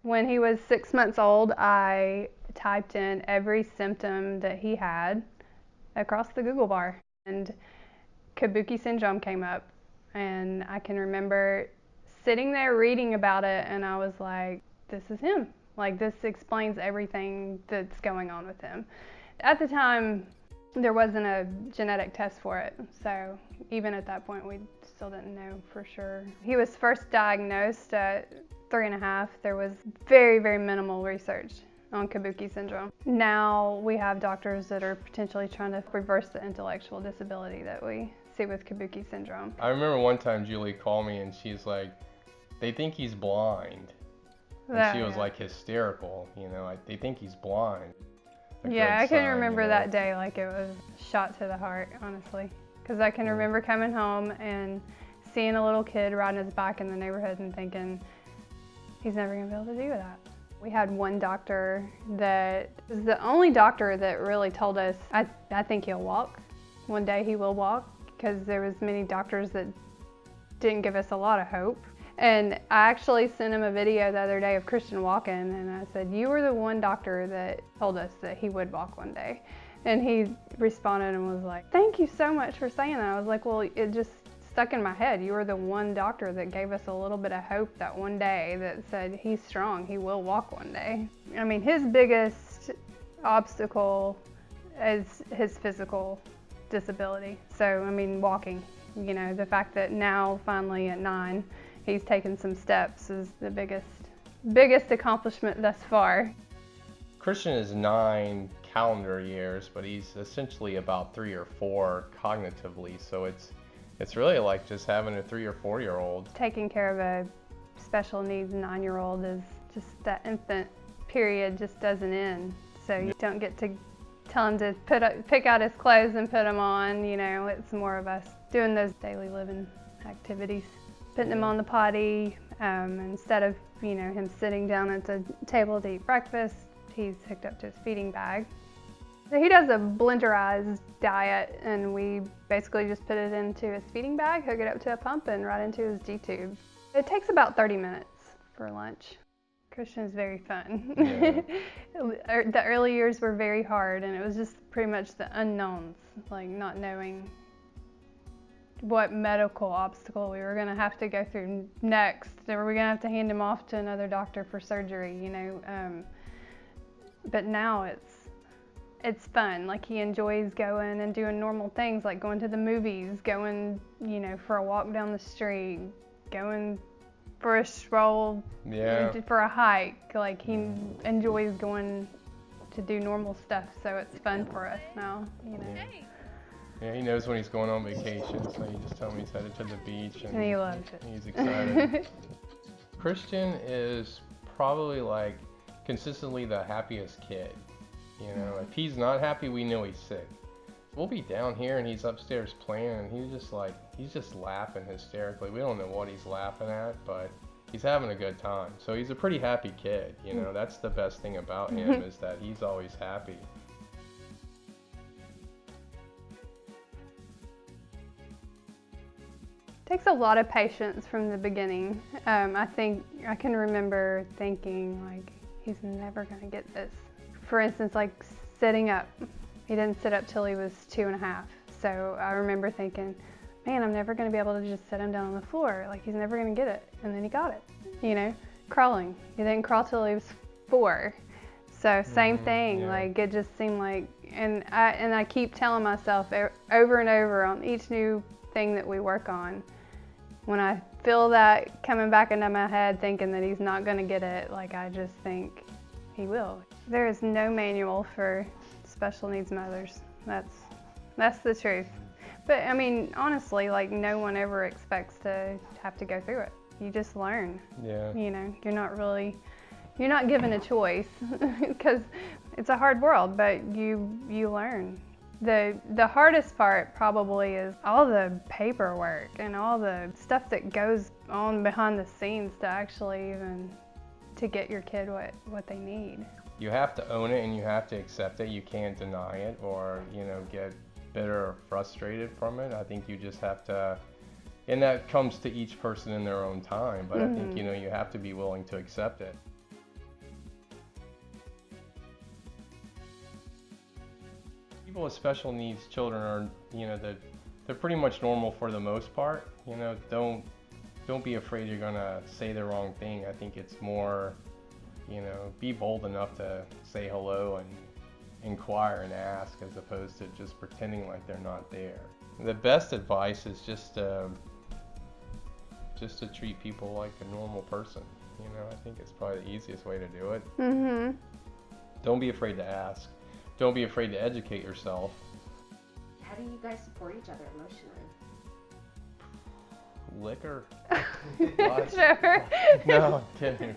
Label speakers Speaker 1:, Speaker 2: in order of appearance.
Speaker 1: When he was 6 months old, I typed in every symptom that he had across the Google bar, and Kabuki Syndrome came up. And I can remember sitting there reading about it, and I was like, this is him. Like, this explains everything that's going on with him. At the time, there wasn't a genetic test for it, so even at that point, we still didn't know for sure. He was first diagnosed at 3.5. There was very, very minimal research on Kabuki syndrome. Now we have doctors that are potentially trying to reverse the intellectual disability that we see with Kabuki syndrome.
Speaker 2: I remember one time Julie called me and she's like, they think he's blind. And she was like hysterical, you know, they think he's blind.
Speaker 1: Yeah, I can remember that day like it was a shot to the heart, honestly. Because I can remember coming home and seeing a little kid riding his bike in the neighborhood and thinking, he's never going to be able to do that. We had one doctor that was the only doctor that really told us, I think he'll walk. One day he will walk, because there was many doctors that didn't give us a lot of hope. And I actually sent him a video the other day of Christian walking, and I said, you were the one doctor that told us that he would walk one day. And he responded and was like, thank you so much for saying that. I was like, well, it just stuck in my head. You were the one doctor that gave us a little bit of hope that one day, that said he's strong, he will walk one day. I mean, his biggest obstacle is his physical disability. So, I mean, walking, you know, the fact that now finally at 9, he's taken some steps is the biggest accomplishment thus far.
Speaker 2: Christian is 9 calendar years, but he's essentially about 3 or 4 cognitively, so it's really like just having a 3 or 4-year-old.
Speaker 1: Taking care of a special needs 9-year-old is just, that infant period just doesn't end. So you don't get to tell him to pick out his clothes and put them on, you know, it's more of us doing those daily living activities. Putting him on the potty, instead of, you know, him sitting down at the table to eat breakfast, he's hooked up to his feeding bag. So he does a blenderized diet, and we basically just put it into his feeding bag, hook it up to a pump, and right into his G-tube. It takes about 30 minutes for lunch. Christian's very fun.
Speaker 2: Yeah.
Speaker 1: The early years were very hard, and it was just pretty much the unknowns, like not knowing what medical obstacle we were going to have to go through next. Or we're going to have to hand him off to another doctor for surgery, you know. But now it's fun. Like, he enjoys going and doing normal things, like going to the movies, going, you know, for a walk down the street, going for a stroll, for a hike. Like, he enjoys going to do normal stuff, so it's fun for us now, you know.
Speaker 2: Yeah, he knows when he's going on vacation, so you just tell him he's headed to the beach, and
Speaker 1: he loves it.
Speaker 2: He's excited. Christian is probably like consistently the happiest kid. You know, if he's not happy, we know he's sick. We'll be down here and he's upstairs playing, and he's just laughing hysterically. We don't know what he's laughing at, but he's having a good time. So he's a pretty happy kid. You know, that's the best thing about him, is that he's always happy.
Speaker 1: Takes a lot of patience from the beginning. I think I can remember thinking, like, he's never gonna get this. For instance, like sitting up. He didn't sit up till he was 2.5. So I remember thinking, man, I'm never gonna be able to just sit him down on the floor. Like, he's never gonna get it. And then he got it. You know, crawling. He didn't crawl till he was 4. So same thing. Like, it just seemed like, and I keep telling myself over and over on each new thing that we work on, when I feel that coming back into my head, thinking that he's not going to get it, like, I just think he will. There is no manual for special needs mothers. That's the truth. But I mean, honestly, like, no one ever expects to have to go through it. You just learn.
Speaker 2: Yeah.
Speaker 1: You know, you're not given a choice, because it's a hard world, but you learn. The hardest part probably is all the paperwork and all the stuff that goes on behind the scenes to actually even to get your kid what they need.
Speaker 2: You have to own it and you have to accept it. You can't deny it or, you know, get bitter or frustrated from it. I think you just have to, and that comes to each person in their own time, but I think, you know, you have to be willing to accept it. People with special needs children are, they're pretty much normal for the most part. Don't be afraid you're gonna say the wrong thing. I think it's more, be bold enough to say hello and inquire and ask, as opposed to just pretending like they're not there. The best advice is just to treat people like a normal person. I think it's probably the easiest way to do it.
Speaker 1: Mm-hmm.
Speaker 2: Don't be afraid to ask. Don't be afraid to educate yourself.
Speaker 3: How do you guys support each other emotionally?
Speaker 2: Liquor.
Speaker 1: Trevor.
Speaker 2: No, I'm kidding.